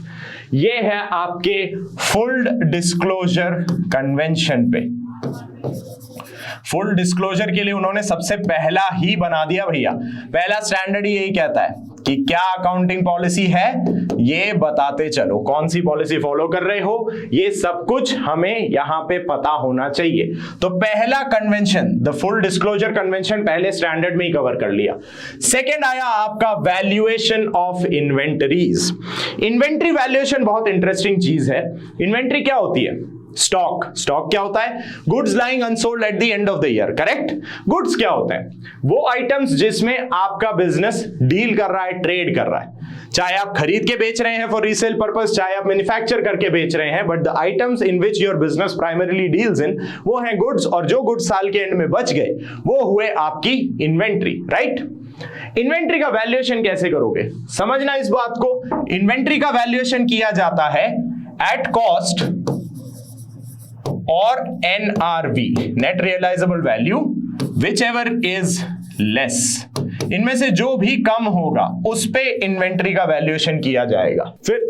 ये है आपके फुल डिस्क्लोजर कन्वेंशन पे। फुल डिस्क्लोजर के लिए उन्होंने सबसे पहला ही बना दिया भैया, पहला स्टैंडर्ड ही यही कहता है कि क्या अकाउंटिंग पॉलिसी है ये बताते चलो, कौन सी पॉलिसी फॉलो कर रहे हो, ये सब कुछ हमें यहां पे पता होना चाहिए। तो पहला convention, the full disclosure convention, पहले स्टैंडर्ड में ही कवर कर लिया। सेकंड आया आपका valuation of inventories. Inventory valuation बहुत इंटरेस्टिंग चीज है। इन्वेंट्री क्या होती है? स्टॉक। स्टॉक क्या होता है? Goods lying unsold at the end of the year. Correct. Goods क्या होते हैं? वो आइटम्स जिसमें आपका बिजनेस डील कर रहा है, ट्रेड कर रहा है, चाहे आप खरीद के बेच रहे हैं फॉर रीसेल पर्पस, चाहे आप मैन्युफैक्चर करके बेच रहे हैं, but the items in which your business primarily deals in, वो हैं गुड्स, और जो गुड्स साल के एंड में बच गए वो हुए आपकी इन्वेंट्री। राइट। इन्वेंट्री का वैल्यूएशन कैसे करोगे? समझना इस बात को। इन्वेंट्री का वैल्यूएशन किया जाता है एट कॉस्ट और NRV, net realisable value, whichever is less. इनमें से जो भी कम होगा उस पे इन्वेंट्री का वैल्यूएशन किया जाएगा। फिर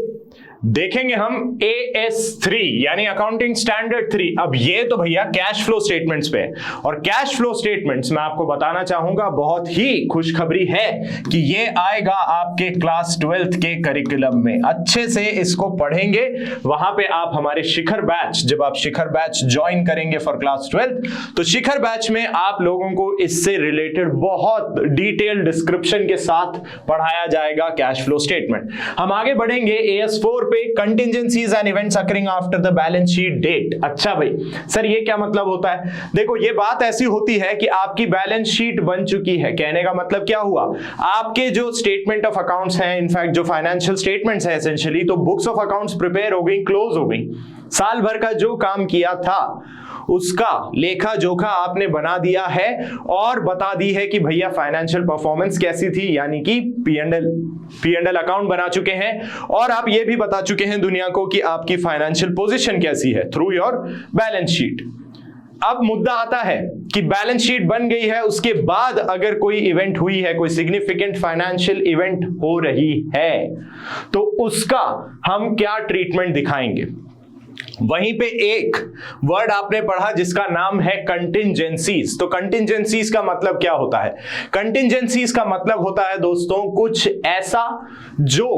देखेंगे हम AS3 यानी अकाउंटिंग स्टैंडर्ड 3। अब ये तो भैया कैश फ्लो स्टेटमेंट्स पे, और कैश फ्लो स्टेटमेंट्स मैं आपको बताना चाहूंगा बहुत ही खुशखबरी है कि ये आएगा आपके क्लास 12th के करिकुलम में। अच्छे से इसको पढ़ेंगे, वहां पे आप हमारे शिखर बैच, जब आप शिखर बैच ज्वाइन करेंगे फॉर क्लास 12th, तो शिखर बैच में आप लोगों को इससे रिलेटेड बहुत डिटेल डिस्क्रिप्शन के साथ पढ़ाया जाएगा कैश फ्लो स्टेटमेंट। हम आगे बढ़ेंगे AS4 पे, contingencies and events occurring after the balance sheet date. अच्छा भाई, सर ये क्या मतलब होता है? देखो, ये बात ऐसी होती है कि आपकी बैलेंस शीट बन चुकी है, कहने का मतलब क्या हुआ, आपके जो स्टेटमेंट ऑफ अकाउंट्स हैं, इनफैक्ट जो फाइनेंशियल स्टेटमेंट्स हैं एसेंशियली, तो बुक्स ऑफ अकाउंट्स प्रिपेयर हो गई, क्लोज हो गई। साल भर का जो काम किया था उसका लेखा जोखा आपने बना दिया है और बता दी है कि भैया फाइनेंशियल परफॉर्मेंस कैसी थी, यानी कि P&L अकाउंट बना चुके हैं और आप ये भी बता चुके हैं दुनिया को कि आपकी फाइनेंशियल पोजीशन कैसी है थ्रू योर बैलेंस शीट। अब मुद्दा आता है कि बैलेंस शीट बन गई है, उसके बाद अगर कोई इवेंट हुई है, कोई सिग्निफिकेंट फाइनेंशियल इवेंट हो रही है, तो उसका हम क्या ट्रीटमेंट दिखाएंगे। वहीं पे एक वर्ड आपने पढ़ा जिसका नाम है कंटिंजेंसीज। तो कंटिंजेंसीज का मतलब क्या होता है? कंटिंजेंसीज का मतलब होता है दोस्तों कुछ ऐसा जो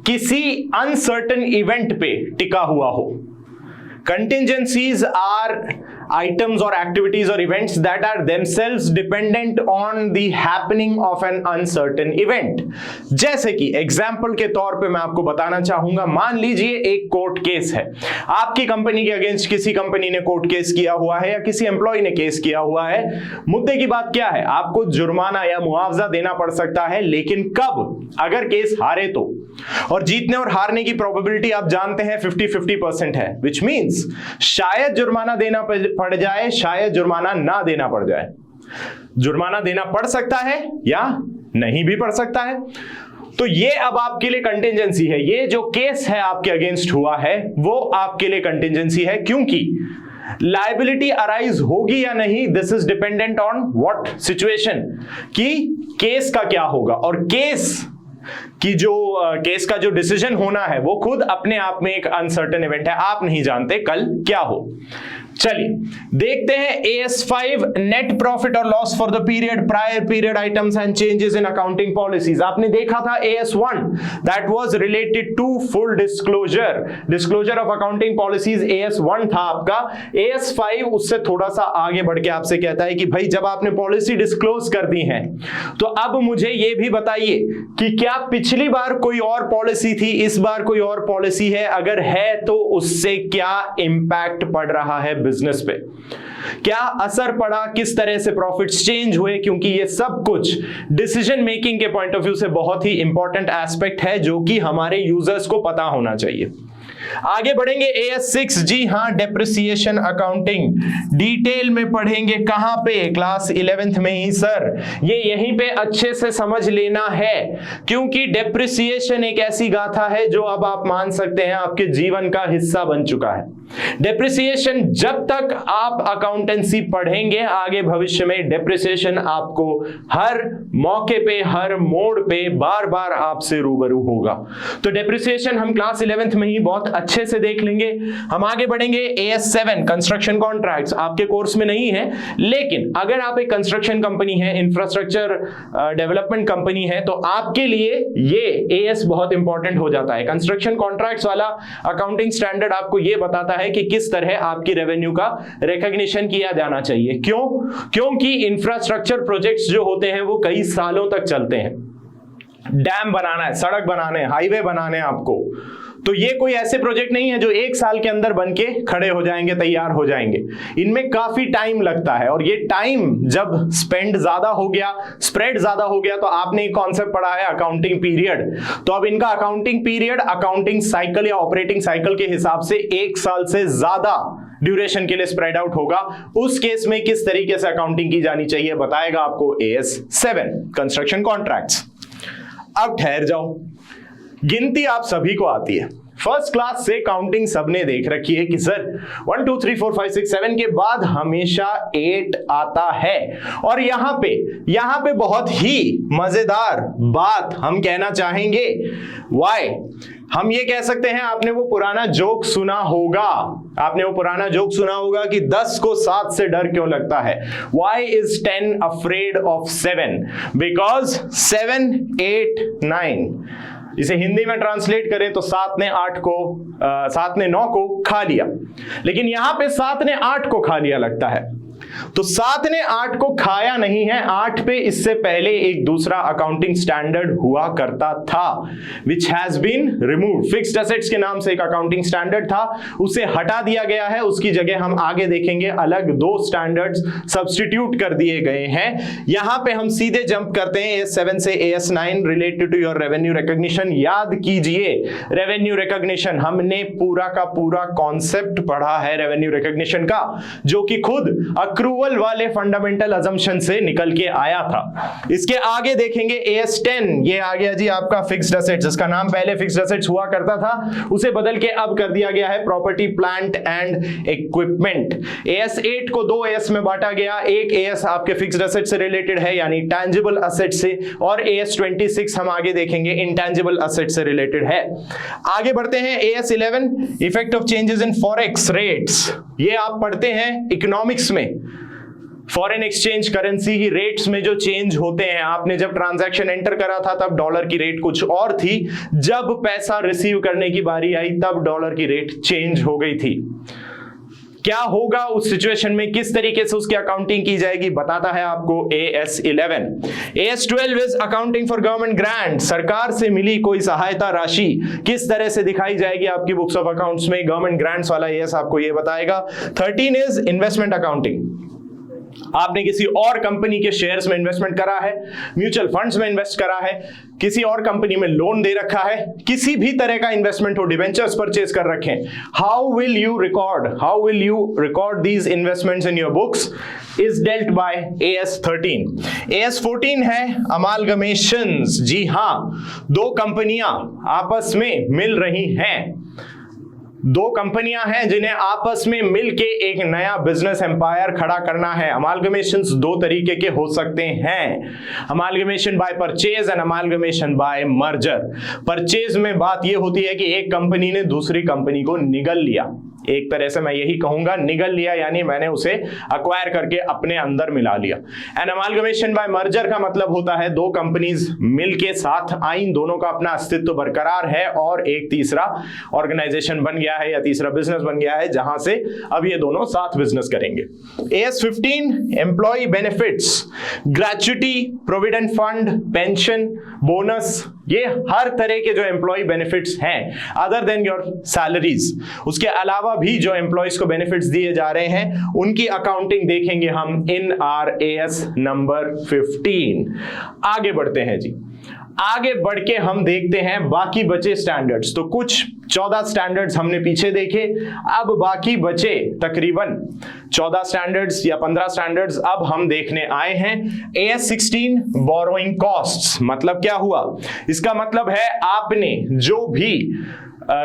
किसी अनसर्टेन इवेंट पे टिका हुआ हो। Contingencies are items or activities or events that are themselves dependent on the happening of an uncertain event। जैसे कि एग्जाम्पल के तौर पे मैं आपको बताना चाहूंगा, मान लीजिए एक कोर्ट केस है, आपकी कंपनी के अगेंस्ट किसी कंपनी ने कोर्ट केस किया हुआ है या किसी एम्प्लॉय ने केस किया हुआ है। मुद्दे की बात क्या है? आपको जुर्माना या मुआवजा देना पड़ सकता है, लेकिन कब? अगर केस हारे तो। और जीतने और हारने की प्रोबेबिलिटी आप जानते हैं 50-50% है, विच मीन्स शायद जुर्माना देना पड़ जाए, शायद जुर्माना ना देना पड़ जाए। जुर्माना देना पड़ सकता है या नहीं भी पड़ सकता है। तो ये अब आपके लिए कंटिंजेंसी है। ये जो केस है आपके अगेंस्ट हुआ है वो आपके लिए कंटिंजेंसी है, क्योंकि लायबिलिटी अराइज होगी या नहीं, this is dependent on what situation, कि केस का क्या होगा। और केस का जो डिसीजन होना है वो खुद अपने आप में एक अनसर्टेन इवेंट है, आप नहीं जानते कल क्या हो। चलिए देखते हैं AS5 नेट प्रॉफिट और loss for the period, prior period items and changes in accounting policies. आपने देखा था AS1 that was related to full disclosure of accounting policies. AS1 था आपका। AS5 उससे थोड़ा सा आगे बढ़ के आपसे कहता है कि भाई जब आपने पॉलिसी डिस्क्लोज कर दी है तो अब मुझे ये भी बताइए कि क्या पिछली बार कोई और पॉलिसी थी, इस बार कोई और पॉलिसी है, अगर है तो उससे क्या इंपैक्ट पड़ रहा है बिजनेस पे, क्या असर पड़ा, किस तरह से प्रॉफिट्स चेंज हुए, क्योंकि ये सब कुछ डिसीजन मेकिंग के पॉइंट ऑफ व्यू से बहुत ही इंपॉर्टेंट एस्पेक्ट है जो कि हमारे यूजर्स को पता होना चाहिए। आगे बढ़ेंगे AS6, जी हां, डेप्रिसिएशन अकाउंटिंग डिटेल में पढ़ेंगे। कहां पे? क्लास 11th में ही सर। ये यहीं पे अच्छे से समझ लेना है, क्योंकि डेप्रिसिएशन एक ऐसी गाथा है जो अब आप मान सकते हैं आपके जीवन का हिस्सा बन चुका है। डेप्रिसिएशन जब तक आप अकाउंटेंसी पढ़ेंगे आगे भविष्य में, डेप्रिसिएशन आपको हर मौके पे, हर मोड़ पे बार बार आपसे रूबरू होगा। तो डेप्रिसिएशन हम क्लास 11th में ही बहुत अच्छे से देख लेंगे। हम आगे बढ़ेंगे AS7 कंस्ट्रक्शन कॉन्ट्रैक्ट्स। आपके कोर्स में नहीं है, लेकिन अगर आप एक कंस्ट्रक्शन कंपनी है, इंफ्रास्ट्रक्चर डेवलपमेंट कंपनी है, तो आपके लिए ये AS बहुत इंपॉर्टेंट हो जाता है। कंस्ट्रक्शन कॉन्ट्रैक्ट्स वाला अकाउंटिंग स्टैंडर्ड आपको ये बताता है कि किस तरह आपकी रेवेन्यू का रिकॉग्निशन किया जाना चाहिए। क्यों? क्योंकि इंफ्रास्ट्रक्चर प्रोजेक्ट्स जो होते हैं वो कई सालों तक चलते हैं। डैम बनाना है, सड़क बनाने, हाईवे बनाने आपको, तो ये कोई ऐसे प्रोजेक्ट नहीं है जो एक साल के अंदर बनके खड़े हो जाएंगे, तैयार हो जाएंगे। इनमें काफी टाइम लगता है, और ये टाइम जब स्पेंड ज्यादा हो गया, स्प्रेड ज्यादा हो गया, तो आपने एक कॉन्सेप्ट पढ़ा है अकाउंटिंग पीरियड। तो अब इनका अकाउंटिंग पीरियड अकाउंटिंग साइकिल या ऑपरेटिंग साइकिल के हिसाब से एक साल से ज्यादा ड्यूरेशन के लिए स्प्रेड आउट होगा। उस केस में किस तरीके से अकाउंटिंग की जानी चाहिए बताएगा आपको AS7 कंस्ट्रक्शन कॉन्ट्रैक्ट्स। अब ठहर जाओ, गिनती आप सभी को आती है, फर्स्ट क्लास से काउंटिंग सबने देख रखी है कि सर 1 2 3 4 5 6 7 के बाद हमेशा 8 आता है। और यहां पे बहुत ही मजेदार बात हम कहना चाहेंगे। व्हाई? हम ये कह सकते हैं, आपने वो पुराना जोक सुना होगा कि 10 को 7 से डर क्यों लगता है। Why is 10 afraid of 7? Because 7 8 9, इसे हिंदी में ट्रांसलेट करें तो 7 ने 9 को खा लिया, लेकिन यहां पे 7 ने 8 को खा लिया लगता है। तो 7 ने 8 को खाया नहीं है। 8 पे इससे पहले एक दूसरा अकाउंटिंग स्टैंडर्ड हुआ करता था, which has been removed. Fixed assets के नाम से एक अकाउंटिंग स्टैंडर्ड था, उसे हटा दिया गया है। उसकी जगह हम आगे देखेंगे अलग 2 स्टैंडर्ड्स सब्स्टिट्यूट कर दिए गए हैं। यहां पे हम सीधे जंप करते हैं AS7 से AS9 related to your revenue recognition. याद कीजिए, रेवेन्यू रिकॉग्निशन हमने पूरा का पूरा कॉन्सेप्ट पढ़ा है रेवेन्यू रिकॉग्निशन का, जो कि खुद अक्रूवल वाले फंडामेंटल अजम्पशन से निकल के आया था। इसके आगे देखेंगे AS10, ये आ गया जी आपका फिक्स्ड एसेट्स, जिसका नाम पहले फिक्स्ड एसेट्स हुआ करता था, उसे बदल के अब कर दिया गया है property plant and equipment. AS8 को 2 AS में बांटा गया, एक AS आपके फिक्स्ड एसेट से रिलेटेड है यानी टैंजिबल एसेट से, और AS26 हम आगे देखेंगे इंटैंजिबल एसेट से रिलेटेड है। आगे बढ़ते हैं AS11, effect of changes in forex rates. ये आप पढ़ते हैं इकोनॉमिक्स में, फॉरेन एक्सचेंज करेंसी की रेट्स में जो चेंज होते हैं। आपने जब ट्रांजैक्शन एंटर करा था तब डॉलर की रेट कुछ और थी, जब पैसा रिसीव करने की बारी आई तब डॉलर की रेट चेंज हो गई थी। क्या होगा उस सिचुएशन में, किस तरीके से उसकी अकाउंटिंग की जाएगी, बताता है आपको AS11। AS12 is accounting for government grant, सरकार से मिली कोई सहायता राशि किस तरह से दिखाई जाएगी आपकी बुक्स ऑफ अकाउंट्स में, गवर्नमेंट ग्रांट्स वाला AS आपको ये बताएगा। 13 इज इन्वेस्टमेंट अकाउंटिंग, आपने किसी और कंपनी के शेयर्स में इन्वेस्टमेंट करा है, म्यूचुअल फंड्स में इन्वेस्ट करा है, किसी और कंपनी में लोन दे रखा है, किसी भी तरह का इन्वेस्टमेंट हो, डिवेंचर्स परचेज कर रखे हैं, how will you record these investments in your books is dealt by AS13। AS14 है अमालगमेशंस। जी हां, 2 कंपनियां आपस में मिल रही हैं, 2 कंपनियां हैं जिन्हें आपस में मिलके एक नया बिजनेस एम्पायर खड़ा करना है। अमालगमेशंस 2 तरीके के हो सकते हैं, amalgamation by purchase and amalgamation by merger. Purchase में बात यह होती है कि एक कंपनी ने दूसरी कंपनी को निगल लिया, एक तरह से मैं यही कहूंगा निगल लिया, यानी मैंने उसे अक्वायर करके अपने अंदर मिला लिया। एंड अमालगमेशन बाय मर्जर का मतलब होता है 2 कंपनीज मिलके साथ आई, दोनों का अपना अस्तित्व बरकरार है और एक तीसरा ऑर्गेनाइजेशन बन गया है या तीसरा बिजनेस बन गया है, जहां से अब ये दोनों साथ बिजनेस करेंगे। AS15 employ benefits, gratuity, provident fund, pension, bonus, ये हर तरह के जो एम्प्लॉय बेनिफिट्स हैं अदर देन योर सैलरीज, उसके अलावा भी जो एम्प्लॉयज को बेनिफिट्स दिए जा रहे हैं उनकी अकाउंटिंग देखेंगे हम इन आर AS नंबर 15। आगे बढ़ते हैं जी, आगे बढ़ के हम देखते हैं बाकी बचे स्टैंडर्ड्स। तो कुछ 14 स्टैंडर्ड्स हमने पीछे देखे, अब बाकी बचे तकरीबन 14 स्टैंडर्ड्स या 15 स्टैंडर्ड्स अब हम देखने आए हैं। AS16 बोरोइंग कॉस्ट्स, मतलब क्या हुआ, इसका मतलब है आपने जो भी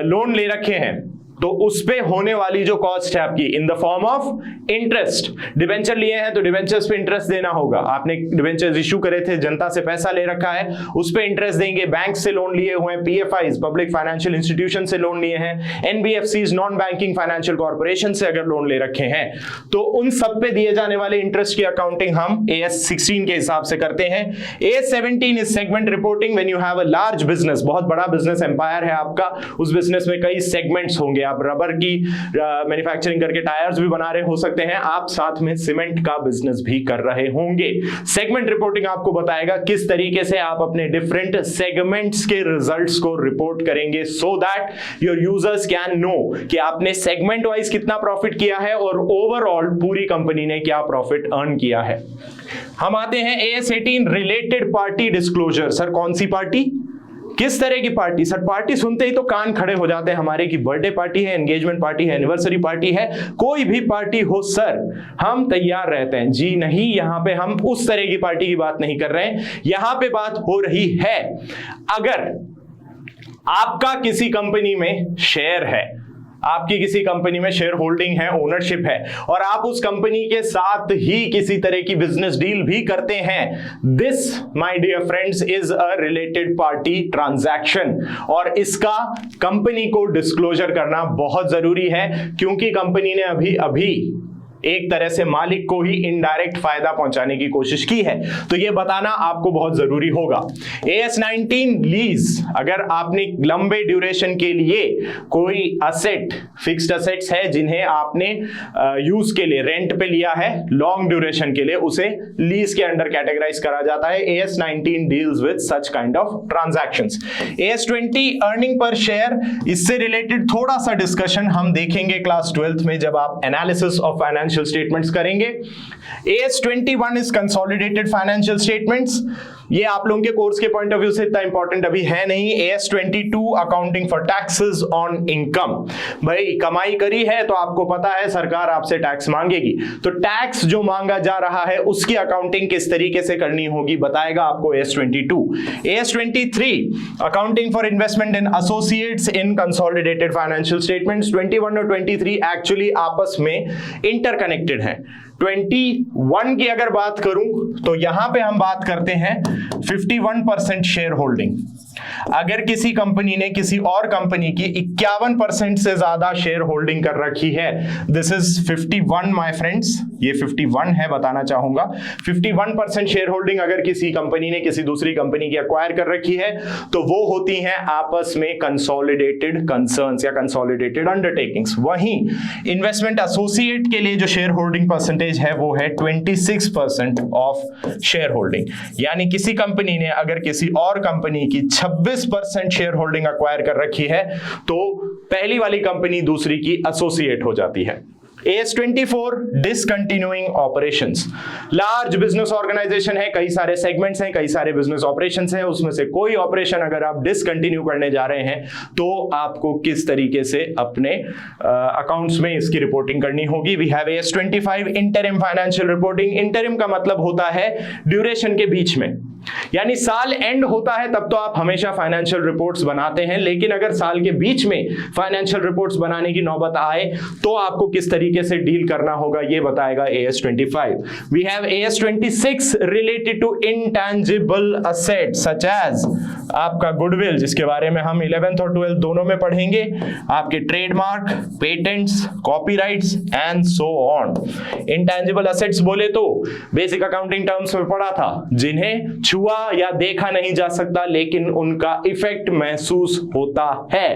लोन ले रखे हैं तो उस पे होने वाली जो कॉस्ट है आपकी in the form of interest, debenture लिए हैं तो डिवेंचर्स पे इंटरेस्ट देना होगा, आपने डिवेंचर्स इशू करे थे, जनता से पैसा ले रखा है, उस पे इंटरेस्ट देंगे, बैंक से लोन लिए हुए हैं, PFIs पब्लिक फाइनेंशियल इंस्टीट्यूशन से लोन लिए हैं, NBFCs non banking financial corporation से अगर लोन ले रखे हैं तो उन सब पे दिए जाने वाले इंटरेस्ट की अकाउंटिंग हम AS16 के हिसाब से करते हैं। AS17 is segment reporting, when you have a large business, बहुत बड़ा बिजनेस एम्पायर है आपका, उस बिजनेस में कई सेगमेंट्स होंगे, आप रबर की मैन्युफैक्चरिंग करके टायर्स भी बना रहे हो सकते हैं, आप साथ में सीमेंट का बिजनेस भी कर रहे होंगे। सेगमेंट रिपोर्टिंग आपको बताएगा किस तरीके से आप अपने डिफरेंट सेगमेंट्स के रिजल्ट्स को रिपोर्ट करेंगे, so that your users can know कि आपने सेगमेंट वाइज कितना प्रॉफिट किया है और ओवरऑल पूरी कंपनी ने क्या प्रॉफिट अर्न किया है। हम आते हैं AS18 related party disclosure. Sir कौन सी पार्टी, किस तरह की पार्टी? सर पार्टी सुनते ही तो कान खड़े हो जाते हैं हमारे की बर्थडे पार्टी है, एंगेजमेंट पार्टी है, एनिवर्सरी पार्टी है, कोई भी पार्टी हो सर हम तैयार रहते हैं। जी नहीं, यहां पे हम उस तरह की पार्टी की बात नहीं कर रहे हैं, यहां पे बात हो रही है अगर आपका किसी कंपनी में शेयर है, आपकी किसी कंपनी में शेयर होल्डिंग है, ओनरशिप है और आप उस कंपनी के साथ ही किसी तरह की बिजनेस डील भी करते हैं, this my dear friends is a related party transaction और इसका कंपनी को डिस्क्लोजर करना बहुत जरूरी है, क्योंकि कंपनी ने अभी एक तरह से मालिक को ही इनडायरेक्ट फायदा पहुंचाने की कोशिश की है, तो ये बताना आपको बहुत जरूरी होगा। AS19 लीज, अगर आपने लंबे ड्यूरेशन के लिए कोई असेट, फिक्स्ड असेट्स है जिन्हें आपने यूज के लिए रेंट पे लिया है लॉन्ग ड्यूरेशन के लिए, उसे लीज के अंडर कैटेगराइज करा जाता है। AS19 deals with such kind of transactions. AS20 earning per share, इससे रिलेटेड थोड़ा सा डिस्कशन हम देखेंगे क्लास 12th में जब आप एनालिसिस ऑफ फाइनेंशियल स्टेटमेंट्स करेंगे। AS21 is consolidated financial statements, ये आप लोगों के कोर्स के पॉइंट ऑफ व्यू से इतना इंपॉर्टेंट अभी है नहीं। AS22 accounting for taxes on income, भाई कमाई करी है तो आपको पता है सरकार आपसे टैक्स मांगेगी, तो टैक्स जो मांगा जा रहा है उसकी अकाउंटिंग किस तरीके से करनी होगी बताएगा आपको AS22। AS23 accounting for investment in associates in consolidated financial statements. 21 और 23 एक्चुअली आपस में इंटरकनेक्टेड है। 21 की अगर बात करूं तो यहां पे हम बात करते हैं 51% शेयर होल्डिंग। अगर किसी कंपनी ने किसी और कंपनी की 51% से ज्यादा शेयर होल्डिंग कर रखी है, दिस इज 51 माय फ्रेंड्स, ये 51 है बताना चाहूंगा। 51% शेयर होल्डिंग अगर किसी कंपनी ने किसी दूसरी कंपनी की एक्वायर कर रखी है तो वो होती हैं आपस में कंसोलिडेटेड कंसर्न्स या कंसोलिडेटेड अंडरटेकिंग्स। वहीं इन्वेस्टमेंट एसोसिएट के लिए जो शेयर होल्डिंग परसेंटेज है वो है 26% ऑफ शेयर होल्डिंग, यानी किसी कंपनी ने अगर किसी और कंपनी की 26% शेयर होल्डिंग अक्वायर कर रखी है तो पहली वाली कंपनी दूसरी की एसोसिएट हो जाती है। AS24 discontinuing operations, large business organization है, कई सारे सेगमेंट्स हैं, कई सारे बिजनेस ऑपरेशंस हैं, उसमें से कोई ऑपरेशन अगर आप डिसकंटिन्यू करने जा रहे हैं तो आपको किस तरीके से अपने अकाउंट्स में इसकी रिपोर्टिंग करनी होगी। We have AS25 interim financial reporting. Interim का मतलब होता है ड्यूरेशन के बीच में, यानी साल एंड होता है तब तो आप हमेशा फाइनेंशियल रिपोर्ट्स बनाते हैं, लेकिन अगर साल के बीच में फाइनेंशियल रिपोर्ट्स बनाने की नौबत आए तो आपको किस तरीके से डील करना होगा ये बताएगा AS25। We have AS26 related to intangible assets such as आपका गुडविल, जिसके बारे में हम 11th और 12th दोनों में पढ़ेंगे, आपके trademark, patents, copyrights and so on. Intangible assets बोले तो बेसिक अकाउंटिंग टर्म्स में पढ़ा था, जिन्हें छुआ या देखा नहीं जा सकता लेकिन उनका इफेक्ट महसूस होता है।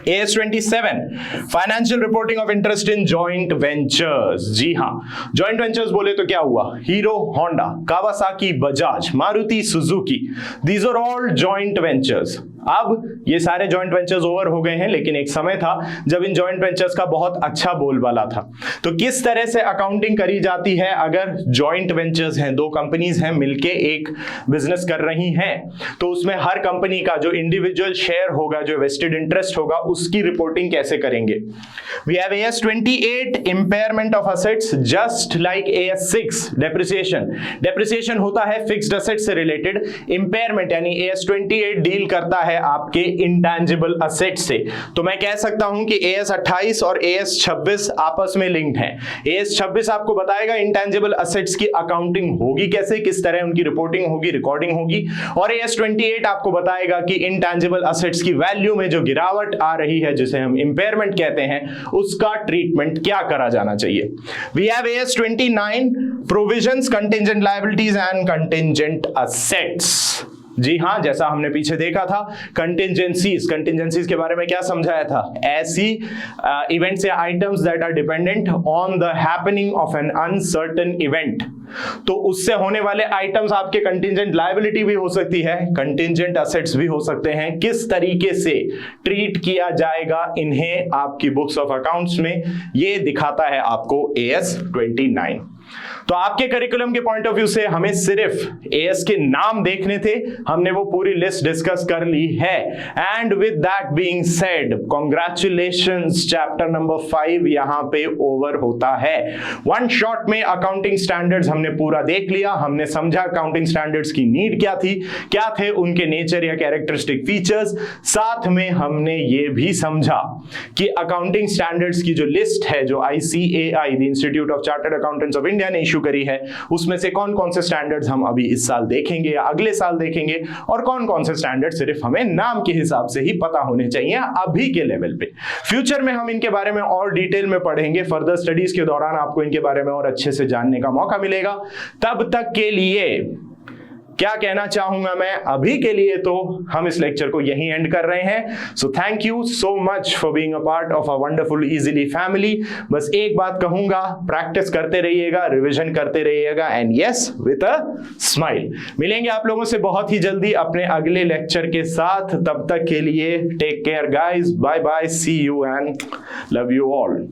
AS27 financial reporting of interest in joint ventures. जी हां, जॉइंट वेंचर्स बोले तो क्या हुआ, Hero Honda, Kawasaki Bajaj, Maruti Suzuki, these are all joint ventures. अब ये सारे जॉइंट वेंचर्स ओवर हो गए हैं, लेकिन एक समय था जब इन जॉइंट वेंचर्स का बहुत अच्छा बोलबाला था। तो किस तरह से अकाउंटिंग करी जाती है अगर जॉइंट वेंचर्स हैं, दो कंपनीज हैं मिलके एक बिजनेस कर रही हैं, तो उसमें हर कंपनी का जो इंडिविजुअल शेयर होगा, जो वेस्टेड इंटरेस्ट होगा, उसकी रिपोर्टिंग कैसे करेंगे। We have AS28 impairment of assets, just like AS6 depreciation. Depreciation होता है फिक्स्ड असेट से रिलेटेड, इम्पेयरमेंट यानी AS28 डील करता है आपके इंटैंजिबल असेट से। तो मैं कह सकता हूं कि AS28 और AS26 आपस में लिंक्ड हैं। AS26 आपको बताएगा इंटैंजिबल असेट्स की अकाउंटिंग होगी कैसे, किस तरह उनकी रिपोर्टिंग होगी, रिकॉर्डिंग होगी, और AS28 आपको बताएगा कि इंटैंजिबल असेट्स की वैल्यू में जो गिरावट आ रही है, जिसे हम इंपेयरमेंट कहते हैं, उसका ट्रीटमेंट क्या करा जाना चाहिए। We have AS29 provisions, contingent liabilities and contingent assets. जी हां, जैसा हमने पीछे देखा था, कंटिंजेंसीज के बारे में क्या समझाया था, ऐसी इवेंट्स या items that are dependent on the happening of an uncertain event. तो उससे होने वाले आइटम्स आपके कंटिंजेंट लायबिलिटी भी हो सकती है, कंटिंजेंट असेट्स भी हो सकते हैं। किस तरीके से ट्रीट किया जाएगा इन्हें आपकी बुक्स ऑफ अकाउंट्स में, ये दिखाता है आपको AS29। तो आपके करिकुलम के पॉइंट ऑफ व्यू से हमें सिर्फ एएस के नाम देखने थे, हमने वो पूरी लिस्ट डिस्कस कर ली है। And with that being said, congratulations, chapter number 5 यहां पे ओवर होता है। वन शॉट में अकाउंटिंग स्टैंडर्ड्स हमने पूरा देख लिया, हमने समझा अकाउंटिंग स्टैंडर्ड्स की नीड क्या थी, क्या थे उनके नेचर या कैरेक्टरिस्टिक फीचर्स, साथ में हमने ये भी समझा कि अकाउंटिंग स्टैंडर्ड्स की जो लिस्ट है, जो ICAI, the institute of chartered accountants of India ने इशू करी है उसमें से कौन कौन से स्टैंडर्ड्स हम अभी इस साल देखेंगे या अगले साल देखेंगे, और कौन कौन से स्टैंडर्ड सिर्फ हमें नाम के हिसाब से ही पता होने चाहिए अभी के लेवल पे। फ्यूचर में हम इनके बारे में और डिटेल में पढ़ेंगे, फर्दर स्टडीज के दौरान आपको इनके बारे में और अच्छे से जानने का मौका मिलेगा। तब तक के लिए क्या कहना चाहूंगा मैं, अभी के लिए तो हम इस लेक्चर को यहीं एंड कर रहे हैं। So thank you so much for being a part of a wonderful easily family. बस एक बात कहूंगा, प्रैक्टिस करते रहिएगा, रिवीजन करते रहिएगा, and yes with a smile. मिलेंगे आप लोगों से बहुत ही जल्दी अपने अगले लेक्चर के साथ। तब तक के लिए take care guys, bye bye, see you and love you all.